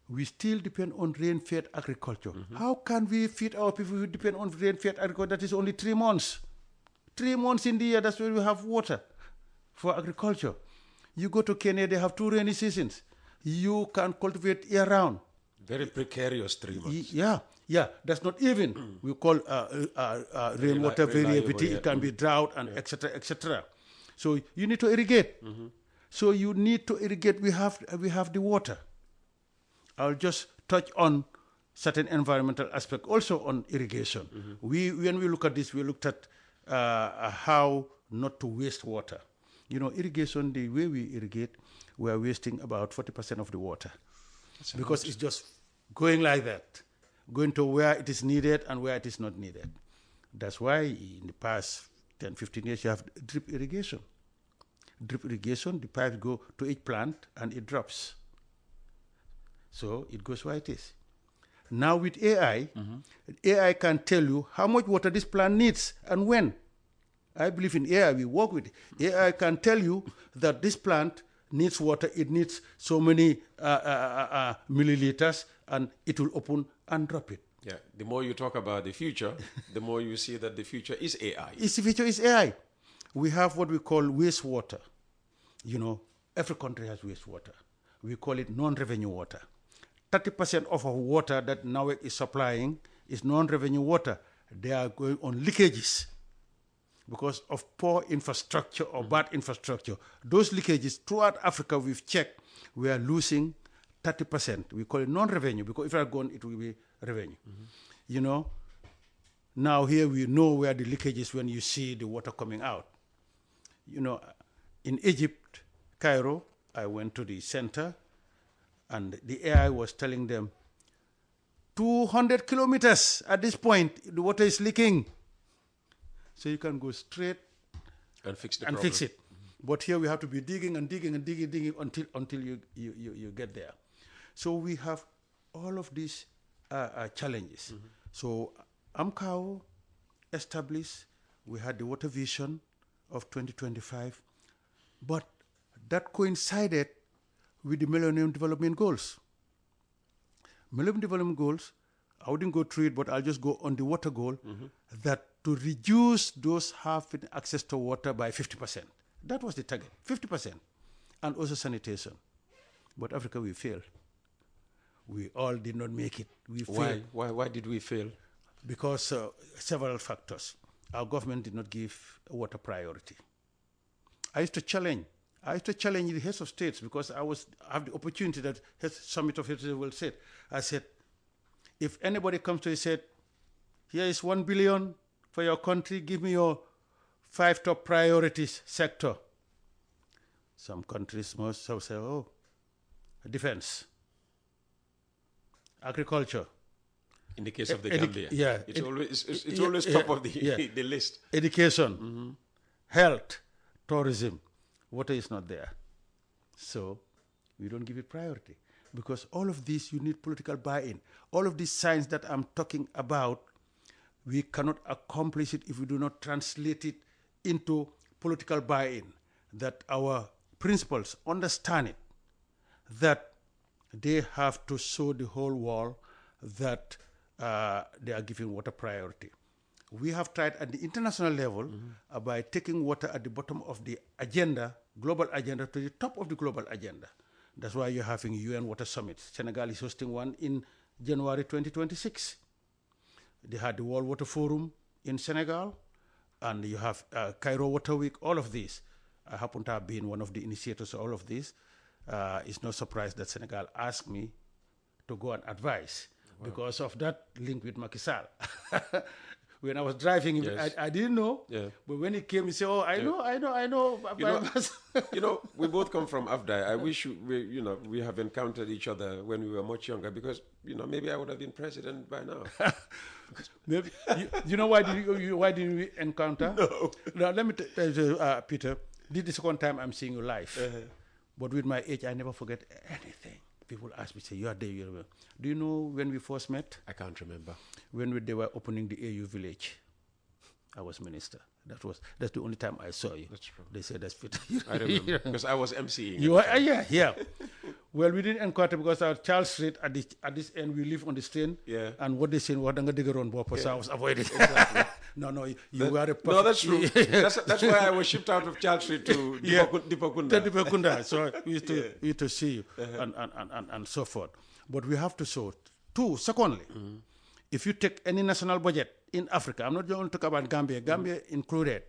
we still depend on rain-fed agriculture. How can we feed our people who depend on rain-fed agriculture? That is only 3 months. 3 months in the year, that's when we have water for agriculture. You go to Kenya, they have 2 rainy seasons. You can cultivate year-round. Very precarious 3 months. Yeah, that's not even. We call rainwater variability. Yeah. It can be drought and etc., etc. So you need to irrigate. So you need to irrigate. We have the water. I'll just touch on certain environmental aspect also on irrigation. When we look at this, we looked at how not to waste water. You know, irrigation, the way we irrigate, we are wasting about 40% of the water. Because it's just going like that, going to where it is needed and where it is not needed. That's why in the past 10, 15 years, you have drip irrigation. Drip irrigation, the pipes go to each plant and it drops. So it goes where it is. Now with AI, AI can tell you how much water this plant needs and when. I believe in AI, we work with it. AI can tell you that this plant needs water, it needs so many milliliters, and it will open and drop it. Yeah, the more you talk about the future, the more you see that the future is AI. The future is AI. We have what we call wastewater. You know, every country has wastewater. We call it non-revenue water. 30% of our water that NAWEC is supplying is non-revenue water. They are going on leakages because of poor infrastructure or bad infrastructure. Those leakages throughout Africa, we've checked, we are losing 30%. We call it non-revenue because if I go on, it will be revenue. You know, now here we know where the leakage is when you see the water coming out. You know, in Egypt, Cairo, I went to the center and the AI was telling them 200 kilometers at this point, the water is leaking. So you can go straight and fix the and problem. fix it. But here we have to be digging and digging and digging until you get there. So we have all of these challenges. So AMCAO established, we had the water vision of 2025, but that coincided with the Millennium Development Goals. Millennium Development Goals, I wouldn't go through it, but I'll just go on the water goal, that to reduce those having access to water by 50%. That was the target, 50%. And also sanitation. But Africa, we failed. We all did not make it. We failed. Why did we fail? Because several factors. Our government did not give water priority. I used to challenge the heads of states because I have the opportunity that Summit of Heads of the World said. I said, if anybody comes to you and said, here is 1 billion for your country, give me your 5 top priorities sector. Some countries must say, oh, defense, agriculture. In the case of the Gambia, yeah, it's always top of the list. Education, health, tourism. Water is not there. So we don't give it priority. Because all of this, you need political buy-in. All of these science that I'm talking about, we cannot accomplish it if we do not translate it into political buy-in. That our principals understand it. That they have to show the whole world that they are giving water priority. We have tried at the international level by taking water at the bottom of the agenda, global agenda, to the top of the global agenda. That's why you're having UN Water Summit. Senegal is hosting one in January 2026. They had the World Water Forum in Senegal, and you have Cairo Water Week, all of these. I happen to have been one of the initiators of all of this. It's no surprise that Senegal asked me to go and advise because of that link with Macky Sall. When I was driving, yes. I didn't know. Yeah. But when he came, he said, "Oh, I know." We both come from AFDI. I wish we have encountered each other when we were much younger, because maybe I would have been president by now. Maybe why didn't we encounter? No. Now let me tell you, Peter. This is the second time I'm seeing you live. But with my age, I never forget anything. People ask me, say, "You are there." Do you know when we first met? I can't remember. When they were opening the AU village, I was minister. That's the only time I saw you. That's true. They said that's Peter. I remember because I was emceeing. You are, yeah. Well, we didn't encounter because our Charles Street at this end we live on the train. Yeah. And what they say, what I'm gonna on board, so I was avoiding. Exactly. No, you were a perfect. No, that's true. that's why I was shipped out of Charles Street to Dipakunda. Dipakunda. So we used to see you and so forth. But we have to show too. Secondly, if you take any national budget in Africa, I'm not going to talk about Gambia. Gambia included.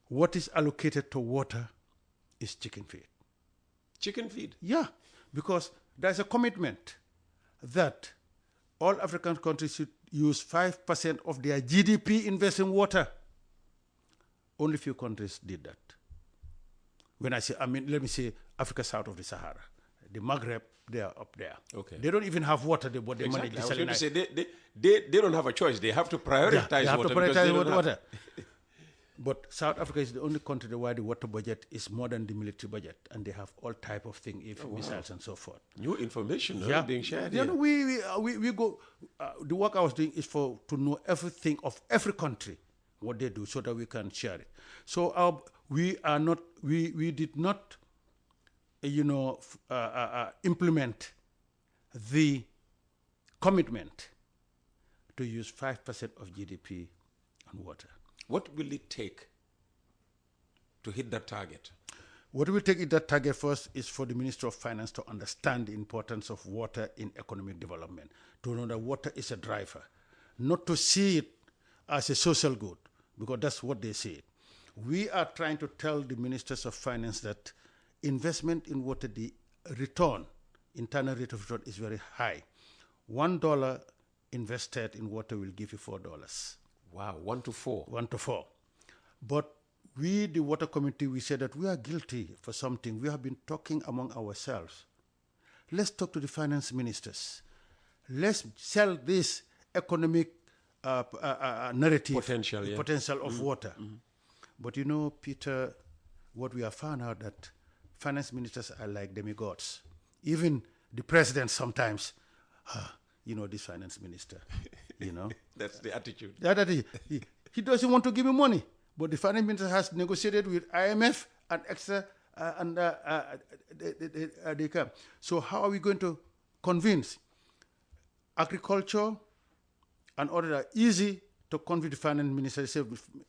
What is allocated to water is chicken feed. Chicken feed? Yeah, because there's a commitment that all African countries should use 5% of their GDP invest in water. Only few countries did that. When I say, let me say Africa south of the Sahara. The Maghreb, they are up there. Okay. They don't even have water, but they Exactly. manage I to was going to salinate. say, they don't have a choice. They have to prioritize They have water. to because they prioritize don't water. have- But South Africa is the only country where the water budget is more than the military budget, and they have all type of things, missiles and so forth. New information being shared Yeah, here. no, we go. The work I was doing is to know everything of every country, what they do, so that we can share it. So we did not, implement the commitment to use 5% of GDP on water. What will it take to hit that target? What will take it that target first is for the Minister of Finance to understand the importance of water in economic development, to know that water is a driver, not to see it as a social good, because that's what they see it. We are trying to tell the Ministers of Finance that investment in water, the return, internal rate of return is very high. $1 invested in water will give you $4. Wow, 1 to 4. 1 to 4. But we, the water committee, we said that we are guilty for something. We have been talking among ourselves. Let's talk to the finance ministers. Let's sell this economic narrative, potential of water. But Peter, what we have found out that finance ministers are like demigods. Even the president sometimes, this finance minister, That's the attitude. He doesn't want to give me money. But the finance minister has negotiated with IMF and extra, they come. So how are we going to convince? Agriculture and others are easy to convince the finance minister. They say,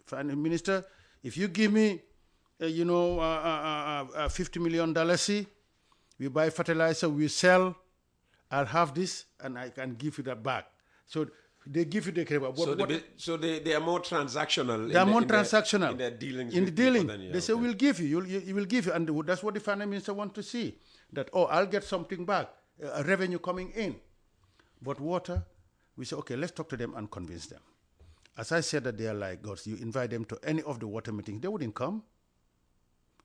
finance minister, if you give me, $50 million, we buy fertilizer, we sell, I'll have this, and I can give you that back. So they give you the credit. So they are more transactional. They are more transactional in their dealings. In the dealing, they say, okay. we'll give you, will give you. And that's what the finance minister wants to see. That, I'll get something back, a revenue coming in. But water, we say, okay, let's talk to them and convince them. As I said that they are like gods, you invite them to any of the water meetings, they wouldn't come.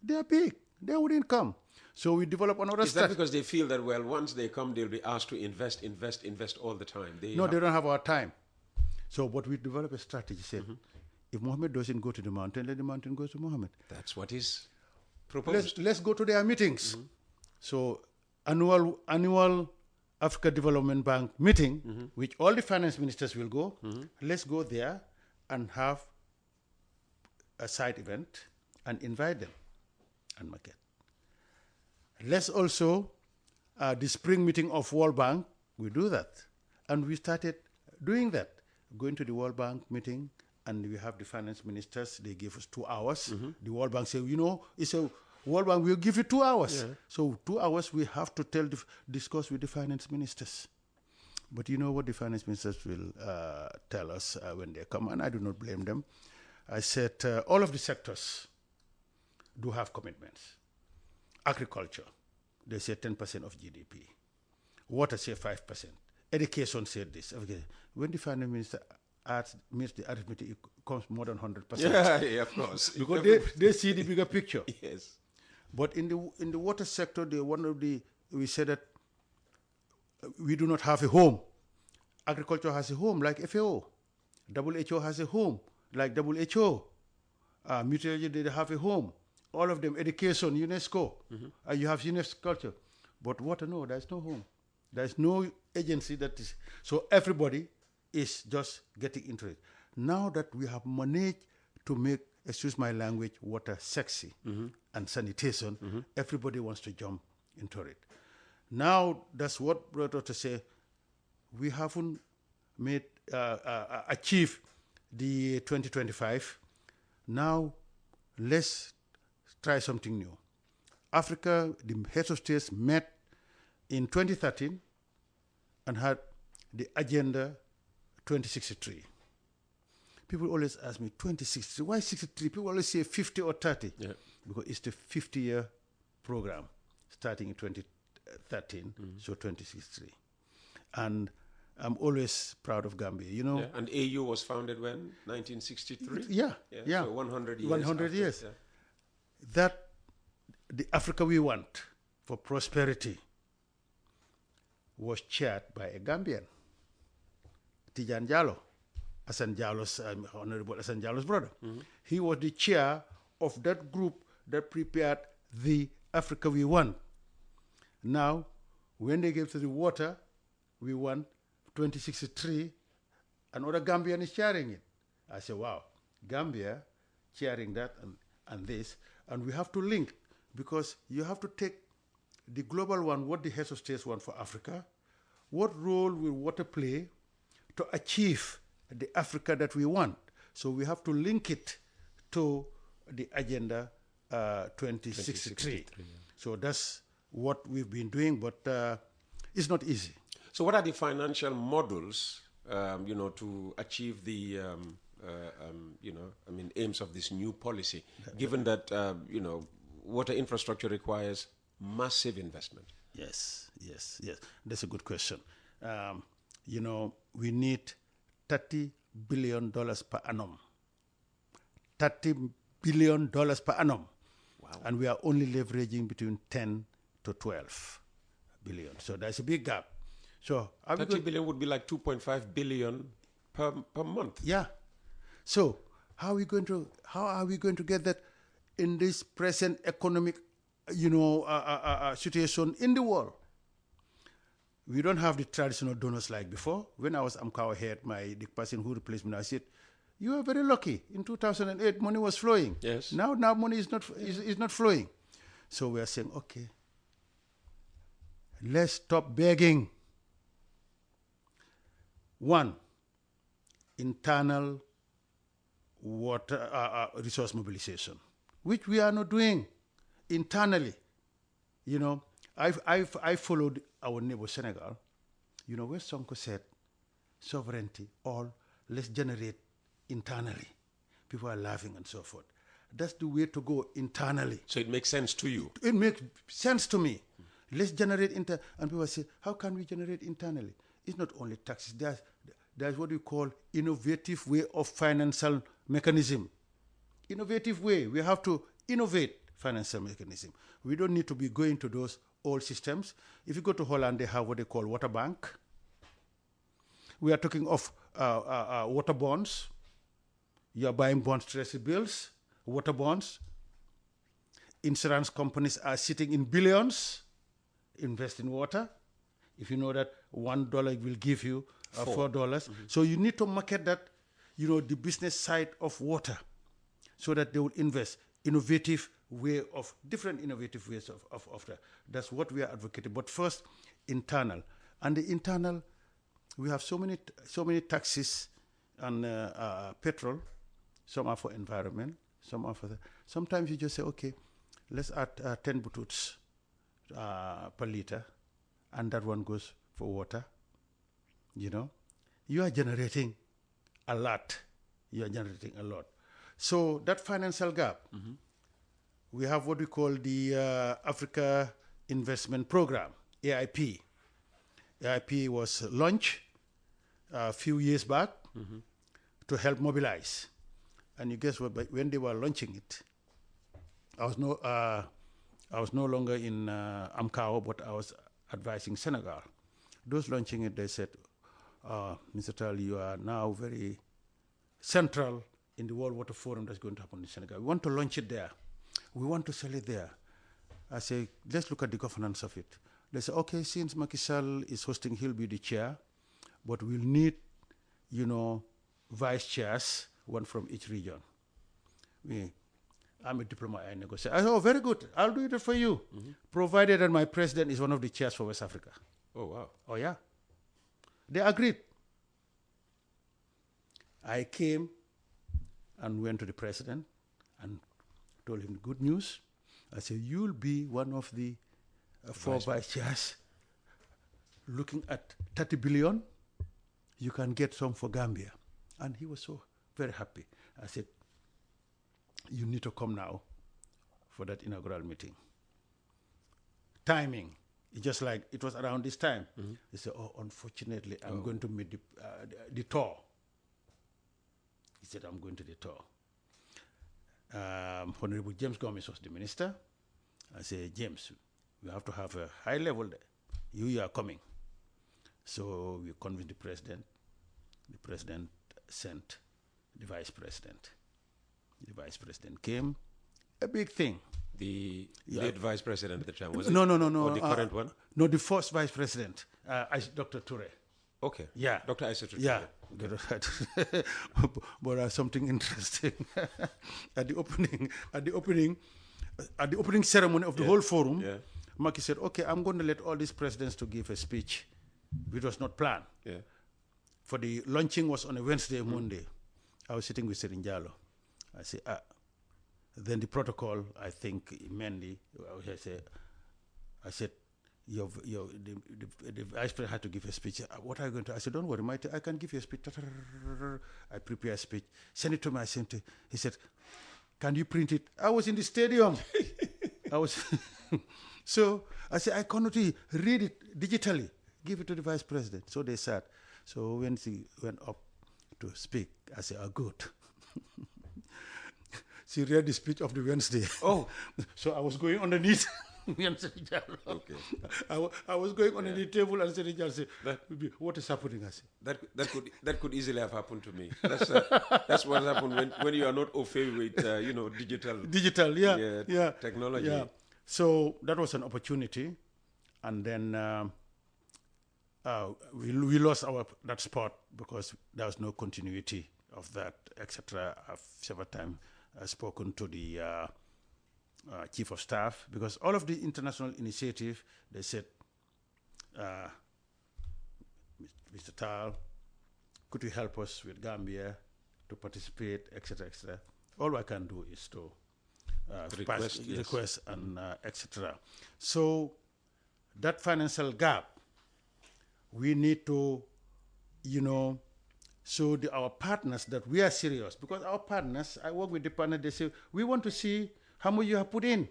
They are big, they wouldn't come. So we develop another Is that because they feel that, once they come, they'll be asked to invest all the time? They don't have our time. So, but we develop a strategy, said, if Mohammed doesn't go to the mountain, let the mountain go to Mohammed. That's what is proposed. Let's go to their meetings. So, annual Africa Development Bank meeting, which all the finance ministers will go. Let's go there and have a side event and invite them and market. Let's also, the spring meeting of World Bank, we do that. And we started doing that, going to the World Bank meeting, and we have the finance ministers, they give us 2 hours. The World Bank say, it's a World Bank will give you 2 hours. Yeah. So 2 hours we have to discuss with the finance ministers. But you know what the finance ministers will tell us when they come, and I do not blame them. I said all of the sectors do have commitments. Agriculture, they say 10% of GDP. Water, say 5%. Education, said this. Okay. When the finance minister meets the arithmetic, it comes more than 100%. Yeah, of course. Because they see the bigger picture. Yes. But in the water sector, we said that we do not have a home. Agriculture has a home like FAO. WHO has a home like WHO. Meteorology, they have a home. All of them, education, UNESCO. You have UNESCO culture. But water, no, there's no home. There's no agency that is. So everybody is just getting into it. Now that we have managed to make, excuse my language, water sexy and sanitation, everybody wants to jump into it. Now, that's what brought us to say, we haven't achieved the 2025. Now, let's try something new. Africa, the heads of states met in 2013 and had the Agenda 2063. People always ask me, 2063, why 63? People always say 50 or 30. Yeah. Because it's the 50-year program starting in 2013, so 2063. And I'm always proud of Gambia, you know. Yeah. And AU was founded when? 1963? Yeah. So 100 years. 100 after, years. Yeah. That the Africa we want for prosperity was chaired by a Gambian, Tijan Jallow, Honorable Hassan Jallo's brother. He was the chair of that group that prepared the Africa we want. Now, when they gave to the water, we want 2063, another Gambian is chairing it. I said, wow, Gambia chairing that and this, and we have to link, because you have to take the global one, what the heads of states want for Africa, what role will water play to achieve the Africa that we want. So we have to link it to the Agenda 2063. Yeah. So that's what we've been doing, but it's not easy. So what are the financial models, to achieve the, aims of this new policy, given that, water infrastructure requires massive investment? Yes. That's a good question. We need $30 billion per annum. $30 billion per annum. Wow. And we are only leveraging between 10 to 12 billion. So there's a big gap. So 30 billion would be like 2.5 billion per month. Yeah. So how are we going to get that in this present economic, situation in the world? We don't have the traditional donors like before. When I was Amkawa head, the person who replaced me, I said, "You are very lucky. In 2008, money was flowing. Yes. Now money is not flowing." So we are saying, okay, let's stop begging. One, internal water resource mobilization, which we are not doing internally. I followed our neighbor Senegal. Where Sonko said, sovereignty, let's generate internally. People are laughing and so forth. That's the way to go internally. So it makes sense to you? It makes sense to me. Let's generate and people say, how can we generate internally? It's not only taxes. There's what we call innovative way of financial mechanism. Innovative way. We have to innovate financial mechanism. We don't need to be going to those old systems. If you go to Holland, they have what they call water bank. We are talking of water bonds. You are buying bonds, treasury bills, water bonds. Insurance companies are sitting in billions, invest in water. If you know that $1 will give you $4. Mm-hmm. So you need to market that, the business side of water, so that they will invest. Different innovative ways of that. That's what we are advocating. But first, internal. And the internal, we have so many taxes on petrol. Some are for environment, some are for that. Sometimes you just say, okay, let's add 10 bututs per liter, and that one goes for water. You are generating a lot. So that financial gap, we have what we call the Africa Investment Program, AIP. AIP was launched a few years back to help mobilize. And you guess what? When they were launching it, I was no longer in Amkao, but I was advising Senegal. Those launching it, they said, Mr. Taal, you are now very central in the World Water Forum that's going to happen in Senegal. We want to launch it there. We want to sell it there. I say, let's look at the governance of it. They say, okay, since Macky Sall is hosting, he'll be the chair, but we'll need, vice chairs, one from each region. I'm a diplomat, I negotiate. I said, oh, very good. I'll do it for you, provided that my president is one of the chairs for West Africa. Oh, wow. Oh, yeah. They agreed. I came and went to the president and told him good news. I said, you'll be one of the 4 vice chairs looking at 30 billion. You can get some for Gambia. And he was so very happy. I said, you need to come now for that inaugural meeting. Timing, it's just like it was around this time. He said, oh, unfortunately, I'm going to meet the tour. He said, I'm going to the tour. Honorable James Gomez was the minister. I said, James, we have to have a high level there. You are coming. So we convinced the president. The president sent the vice president. The vice president came. A big thing. The late vice president at the time, was it? No. Or the current one? No, the first vice president, Dr. Ture. Okay. Yeah. Dr. Isaac Ture. Yeah. But something interesting. At the opening ceremony of the whole forum, Maki said, okay, I'm going to let all these presidents to give a speech. It was not planned. Yeah. For the launching was on a Wednesday, Monday. I was sitting with Serinjalo. I said, then the protocol, I think, mainly, I said, the vice president had to give a speech. What are you going to? I said, don't worry, I can give you a speech. I prepare a speech. Send it to me. I sent it. He said, can you print it? I was in the stadium. So I said, I cannot read it digitally. Give it to the vice president. So they sat. So when she went up to speak, I said, oh, good. She read the speech of the Wednesday. Oh. So I was going underneath. Okay. I was going on the table and said, what is happening? I said, that could easily have happened to me. That's what happened when you are not au fait with digital technology. Yeah. So that was an opportunity, and then we lost that spot because there was no continuity of that, etc. I've several times spoken to the chief of staff, because all of the international initiative, they said, Mr. Taal, could you help us with Gambia to participate, etc., etc. All I can do is to request and etc. So that financial gap, we need to, show our partners that we are serious, because our partners, I work with the partners, they say, we want to see how much you have put in.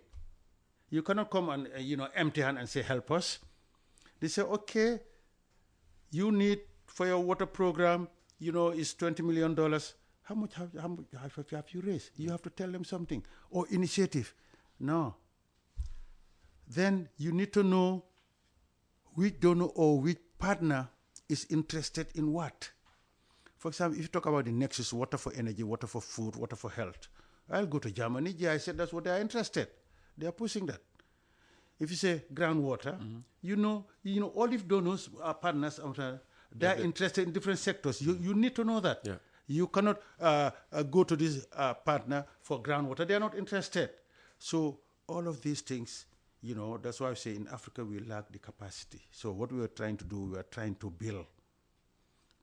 You cannot come and, empty hand and say, help us. They say, okay, you need for your water program, is $20 million. How much have you raised? You have to tell them something. Or initiative. No. Then you need to know which donor or which partner is interested in what. For example, if you talk about the nexus, water for energy, water for food, water for health, I'll go to Germany. I said that's what they are interested. They are pushing that. If you say groundwater, all these donors are partners. They are interested in different sectors. You need to know that. Yeah. You cannot go to this partner for groundwater. They are not interested. So all of these things, that's why I say in Africa we lack the capacity. So what we are trying to do, we are trying to build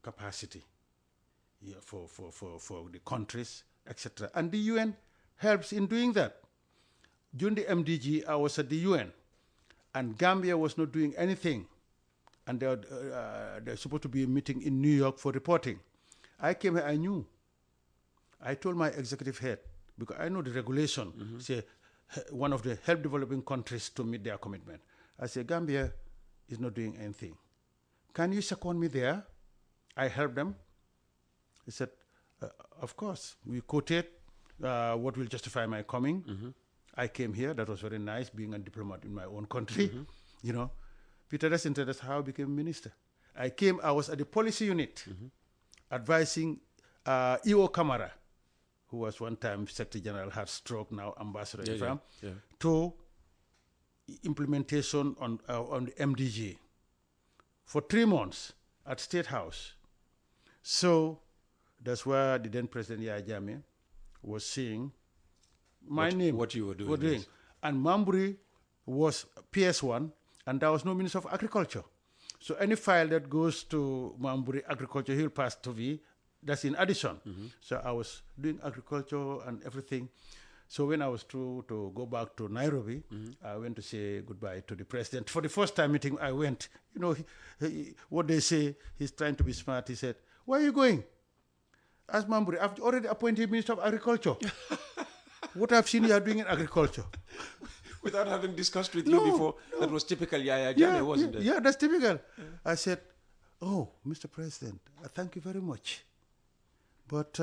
capacity for the countries, etc. And the UN helps in doing that. During the MDG, I was at the UN, and Gambia was not doing anything. And there's supposed to be a meeting in New York for reporting. I came here, I knew. I told my executive head, because I know the regulation, say one of the help developing countries to meet their commitment. I said, Gambia is not doing anything. Can you second me there? I helped them. He said, of course. We quoted what will justify my coming. I came here. That was very nice, being a diplomat in my own country. Peter, that's interesting. That's how I became minister. I was at the policy unit advising E.O. Kamara, who was one time Secretary General, had stroke, now ambassador to implementation on the MDG for 3 months at State House. So that's where the then President Yahya Jammeh was seeing my name. What you were doing. Yes. And Mamburi was PS1, and there was no Minister of Agriculture. So any file that goes to Mamburi Agriculture, he'll pass to me. That's in addition. So I was doing agriculture and everything. So when I was through to go back to Nairobi, I went to say goodbye to the president. For the first time meeting, I went. You know, what they say, he's trying to be smart. He said, "Where are you going?" As Mamburi, I've already appointed Minister of Agriculture. What I've seen you are doing in agriculture. Without having discussed with you before, that was typical Yaya Jammeh, wasn't it? Yeah, that's typical. I said, "Oh, Mr. President, thank you very much. But,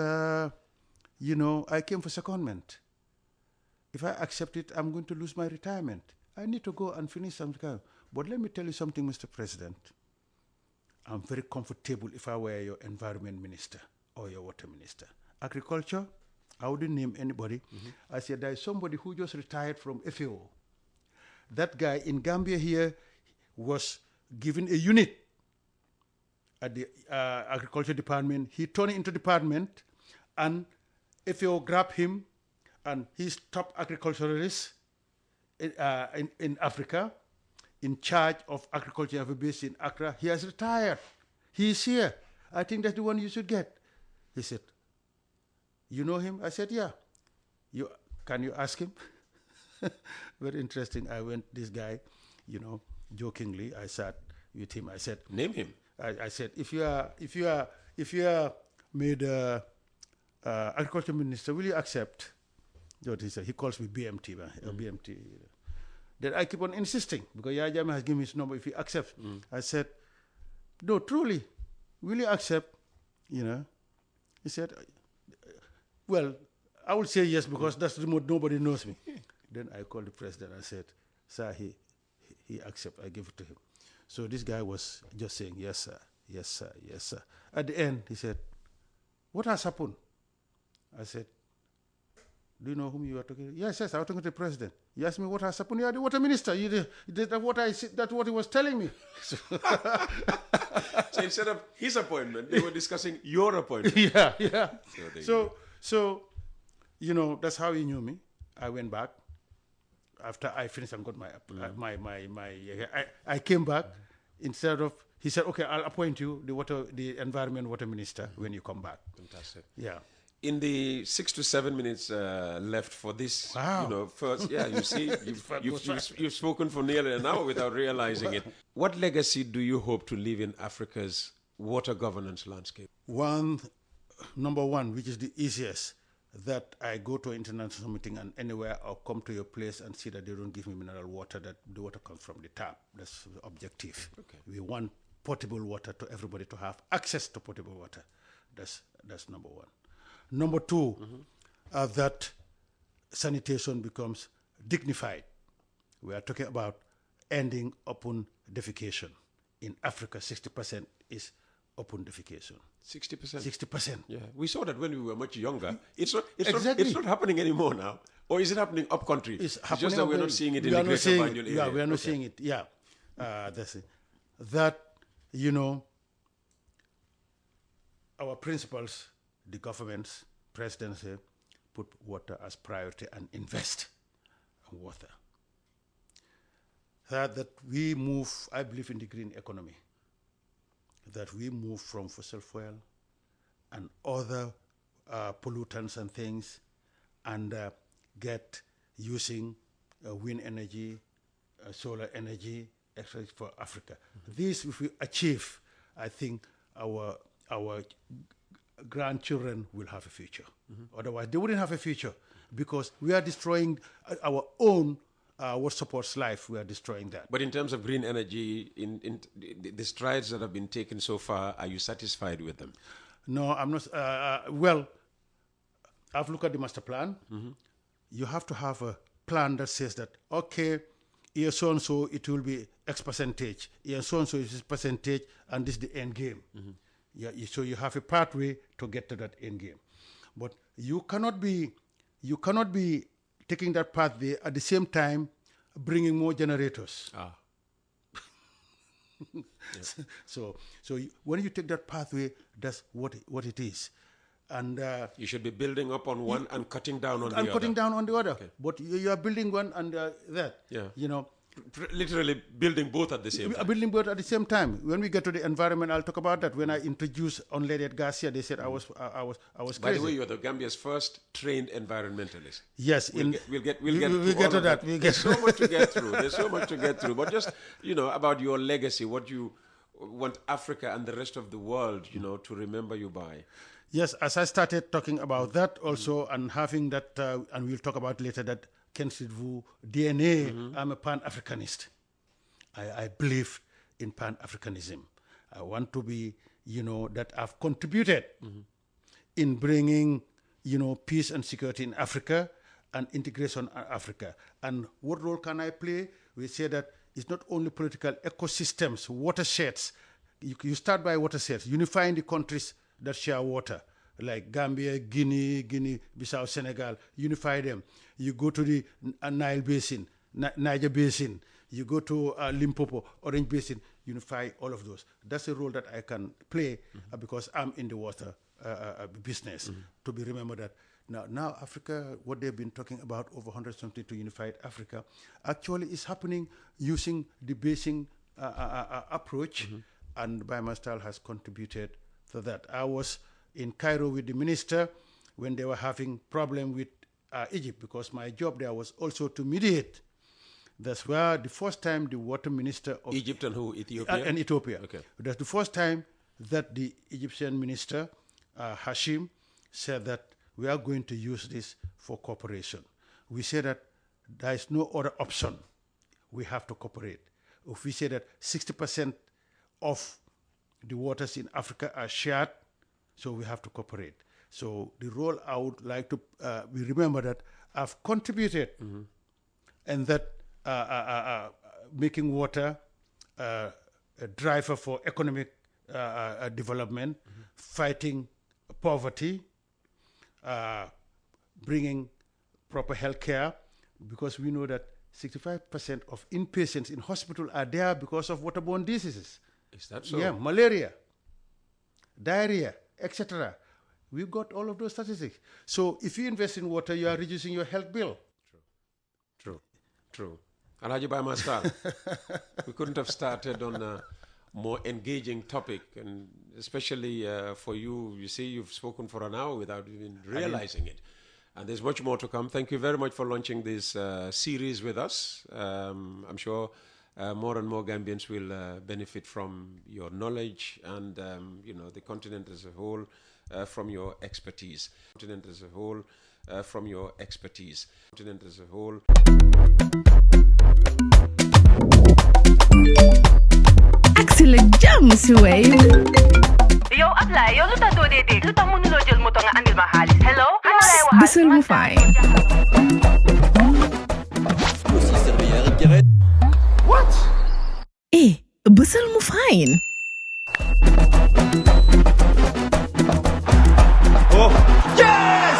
you know, I came for secondment. If I accept it, I'm going to lose my retirement. I need to go and finish something. But let me tell you something, Mr. President. I'm very comfortable if I were your environment minister or your water minister. Agriculture, I wouldn't name anybody. I said, there is somebody who just retired from FAO. That guy in Gambia here was given a unit at the agriculture department. He turned it into department, and FAO grabbed him, and he's top agriculturalist in Africa, in charge of agriculture of a base in Accra. He has retired. He's here. I think that's the one you should get. He said, "You know him?" I said, "Yeah." Can you ask him? Very interesting. I went, this guy, you know, jokingly, I sat with him. I said, "Name him." I said, if you are made agriculture minister, will you accept? What he said, he calls me BMT, BMT. Then I keep on insisting, because Yaya Jammeh has given me his number, if he accepts. I said, "No, truly, will you accept?" You know, he said, "Well, I will say yes, because that's the remote, nobody knows me." Then I called the president and said, "Sir, he accept." I give it to him. So this guy was just saying, "Yes, sir, yes, sir, yes, sir." At the end, he said, "What has happened?" I said, "Do you know whom you are talking to?" Yes, I was talking to the president. He asked me, "What has happened?" "You are the water minister. You did what I said. That's what he was telling me." So instead of his appointment, they were discussing your appointment. Yeah. So, you know, that's how he knew me. I went back after I finished and got I came back. Instead of, he said, "Okay, I'll appoint you the environment water minister when you come back." Fantastic. Yeah. In the 6 to 7 minutes left for this, you know, first, you see, you've spoken for nearly an hour without realizing it. What legacy do you hope to leave in Africa's water governance landscape? Number one, which is the easiest, that I go to an international meeting and anywhere I'll come to your place and see that they don't give me mineral water, that the water comes from the tap. That's the objective. Okay. We want potable water to everybody to have access to potable water. That's number one. Number two, that sanitation becomes dignified. We are talking about ending open defecation. In Africa, 60% is open defecation. 60%? 60%. Yeah. We saw that when we were much younger. It's not happening anymore now. Or is it happening up country? It's just that we're not seeing it in the greater Banjul area. Yeah, we are not seeing it. Yeah. That's it. That, you know, our principals, the government's presidency, put water as priority and invest in water. That we move, I believe in the green economy, that we move from fossil fuel and other pollutants and things, and get using wind energy, solar energy, especially for Africa. This, if we achieve, I think our grandchildren will have a future. Otherwise, they wouldn't have a future, because we are destroying our own what supports life. We are destroying that. But in terms of green energy, in the strides that have been taken so far, are you satisfied with them? No, I'm not. Well, I've looked at the master plan. You have to have a plan that says that, okay, year so and so it will be X percentage, year so and so is this percentage, and this is the end game. Yeah, so you have a pathway to get to that end game, but you cannot be taking that pathway at the same time bringing more generators. So when you take that pathway, that's what it is. And you should be building up on one and cutting down on the other. And cutting down on the other. Okay. But you are building one and that. Yeah. You know. Literally building both at the same time. Building both at the same time. When we get to the environment, I'll talk about that. When I introduced unleaded gas here, they said I was crazy. By the way, you're the Gambia's first trained environmentalist. Yes, we'll get to that. There's so much to get through. There's so much to get through. But just about your legacy, what you want Africa and the rest of the world, to remember you by. Yes, as I started talking about that also, and having that, and we'll talk about later that. CTWPG DNA, I'm a Pan-Africanist. I believe in Pan-Africanism. I want to be, that I've contributed in bringing, peace and security in Africa and integration in Africa. And what role can I play? We say that it's not only political ecosystems, watersheds. You start by watersheds, unifying the countries that share water, like Gambia, Guinea, Bissau, Senegal, unify them. You go to the Nile Basin, Niger Basin, you go to Limpopo, Orange Basin, unify all of those. That's a role that I can play because I'm in the water business. To be remembered that now Africa, what they've been talking about over 100 something to unified Africa, actually is happening using the basin approach, and Biomass has contributed to that. I was in Cairo with the minister when they were having problem with Egypt, because my job there was also to mediate. That's where the first time the water minister of Egypt and who? Ethiopia? And Ethiopia. Okay. That's the first time that the Egyptian minister, Hashim, said that we are going to use this for cooperation. We say that there is no other option. We have to cooperate. If we say that 60% of the waters in Africa are shared, so we have to cooperate. So the role I would like to we remember that I've contributed, and that making water a driver for economic development, fighting poverty, bringing proper health care, because we know that 65% of inpatients in hospital are there because of waterborne diseases. Is that so? Yeah, malaria, diarrhea, etc. We've got all of those statistics. So if you invest in water, you are reducing your health bill. True. Alhaji Biomass, we couldn't have started on a more engaging topic, and especially for you. You see, you've spoken for an hour without even realizing it. And there's much more to come. Thank you very much for launching this series with us. I'm sure more and more Gambians will benefit from your knowledge and, the continent as a whole from your expertise. Continent as a whole from your expertise. Continent as a whole. Excellent jam, si Wave. Yo, Abla, yo, luta do dede. Luta mo nulo jël moto nga andil ma xaalis. Hello? Bisul mu fine. What? Bisul mu fine. Oh, yes!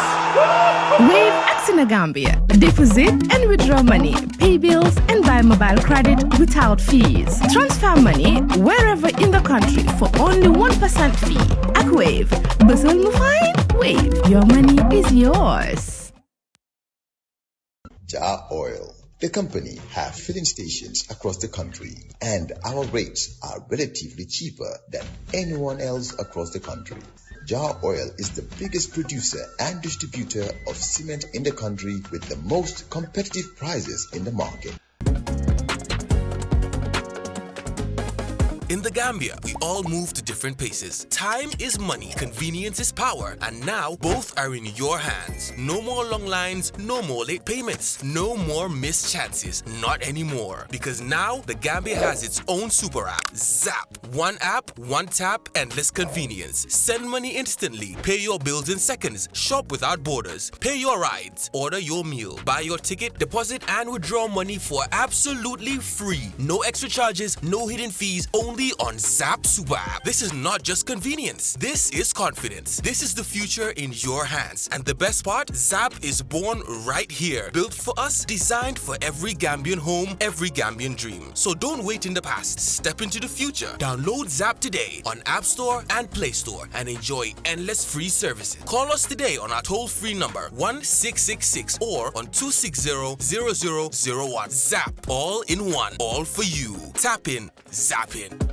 Wave acts in Gambia. Deposit and withdraw money, pay bills, and buy mobile credit without fees. Transfer money wherever in the country for only 1% fee. At Wave, Bisul mu fine? Wave, your money is yours. Taal Oil, the company, have filling stations across the country, and our rates are relatively cheaper than anyone else across the country. Taal Oil is the biggest producer and distributor of cement in the country with the most competitive prices in the market. In the Gambia, we all move to different paces. Time is money, convenience is power, and now both are in your hands. No more long lines, no more late payments, no more missed chances. Not anymore. Because now the Gambia has its own super app, Zap. One app, one tap, endless convenience. Send money instantly, pay your bills in seconds, shop without borders, pay your rides, order your meal, buy your ticket, deposit and withdraw money for absolutely free. No extra charges, no hidden fees, only only on Zap Super App. This is not just convenience. This is confidence. This is the future in your hands. And the best part, Zap is born right here. Built for us, designed for every Gambian home, every Gambian dream. So don't wait in the past. Step into the future. Download Zap today on App Store and Play Store and enjoy endless free services. Call us today on our toll-free number 1666 or on 260-0001. Zap, all in one, all for you. Tap in, zap in.